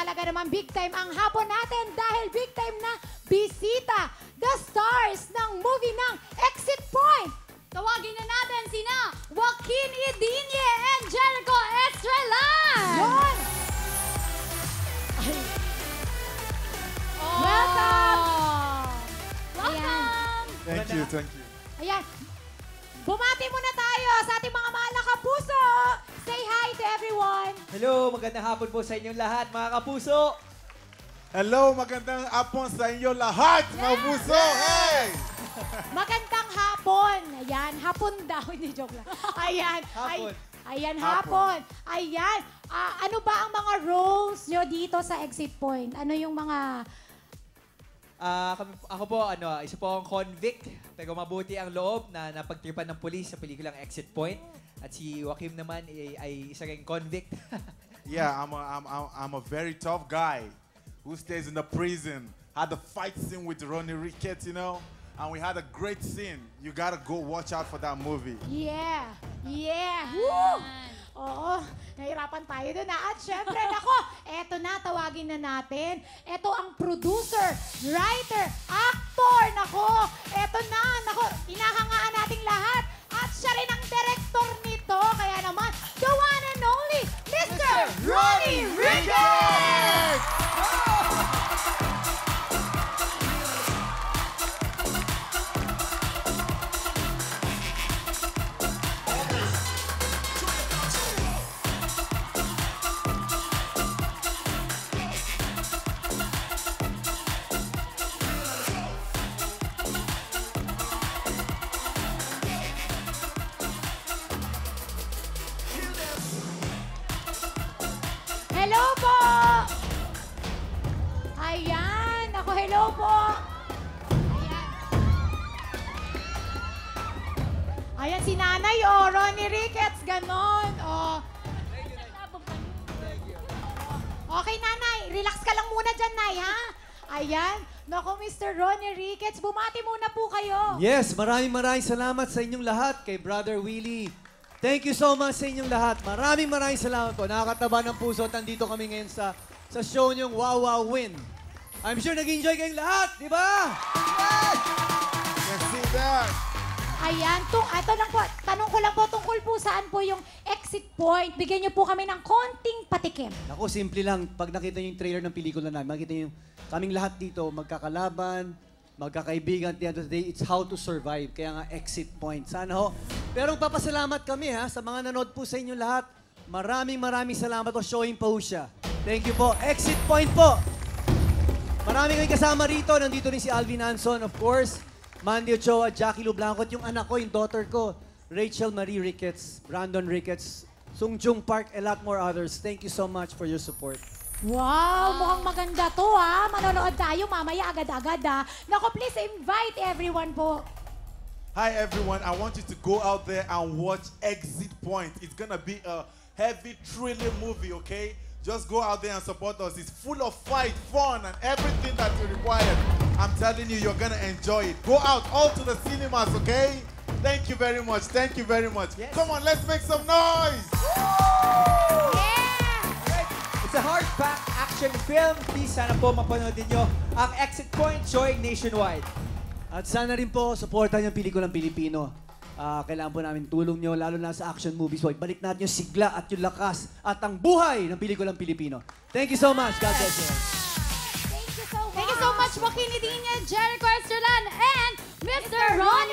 talaga naman big time ang hapon natin dahil big time na bisita, the stars ng movie ng Exit Point. Tawagin na natin sina Joaquin Idinye and Jericho Estrellan! Yun! Ay. Welcome! Welcome! Thank you, thank you. Ayan. Bumati muna tayo sa ating mga mahal na kapuso. Say hi to everyone. Hello, magandang hapon po sa inyong lahat, mga kapuso. Hello, magandang hapon sa inyo lahat, mga puso! Hey! Magandang hapon. Ayan, hapon daw. Hindi, joke lang. Ayan. Hapon. Ayan, hapon. Ayan. Ano ba ang mga roles nyo dito sa Exit Point? Ano yung mga... Ako po, isa po akong convict, pero mabuti ang loob na napagtripan ng pulis sa pelikulang Exit Point. At si Joaquin naman ay isa ring convict. Yeah, I'm a very tough guy who stays in the prison. Had a fight scene with Ronnie Ricketts, you know? And we had a great scene. You gotta go watch out for that movie. Yeah. Yeah. Woo! Oo, nahirapan tayo doon. At syempre, nako, eto na, tawagin na natin. Eto ang producer, writer, actor, nako. Eto na, nako, hinahangaan nating lahat. At siya rin ang director nito. Kaya naman, the one and only, Mr. Ronnie Ricketts! Hello po! Ayan, ako hello po. Ayan. Ayan si Nanay, Ronnie Ricketts, ganon. Okay, Nanay, relax ka lang muna dyan, Nay, ha? Ayan, naku, Mr. Ronnie Ricketts, bumati muna po kayo. Yes, maraming salamat sa inyong lahat kay Brother Willie. Thank you so much sa inyong lahat. Maraming salamat po. Nakakataba ng puso at nandito kami ngayon sa show niyong Wow Wow Win. I'm sure nag-enjoy kayong lahat, di ba? Can see that. Ayan, ito lang po, tanong ko lang po tungkol po saan po yung Exit Point. Bigyan niyo po kami ng konting patikim. Ako, simple lang. Pag nakita niyo yung trailer ng pelikula namin, makita niyo kaming lahat dito, magkakalaban, magkakaibigan, at the end of the day, it's how to survive. Kaya nga, Exit Point. Sana ho. Pero papasalamat kami ha, sa mga nanood po sa inyo lahat. Maraming salamat po. Showing pa ho siya. Thank you po. Exit Point po. Maraming kayo kasama rito. Nandito rin si Alvin Anson, of course. Mandy Ochoa, Jackie Lu Blanco, at yung anak ko, yung daughter ko, Rachel Marie Ricketts, Brandon Ricketts, Sung Jung Park, and a lot more others. Thank you so much for your support. Wow, mukhang maganda to ha. Manonood tayo mamaya agad-agad ha. Naku, please invite everyone po. Hi everyone, I want you to go out there and watch Exit Point. It's gonna be a heavy thriller movie, okay? Just go out there and support us. It's full of fight, fun, and everything that you require. I'm telling you, you're gonna enjoy it. Go out all to the cinemas, okay? Thank you very much. Thank you very much. Yes. Come on, let's make some noise. It's a hard-packed action film. Please, sana po mapanood niyo ang Exit Point showing nationwide. At sana rin po, supportan yung pelikulang Pilipino. Kailangan po namin tulong nyo, lalo na sa action movies. So, ibalik natin yung sigla at yung lakas at ang buhay ng pelikulang Pilipino. Thank you so much. God bless you. Thank you so much. Thank you so much, Joaquin Idinye, Jericho Estrellan, and Mr. Ronnie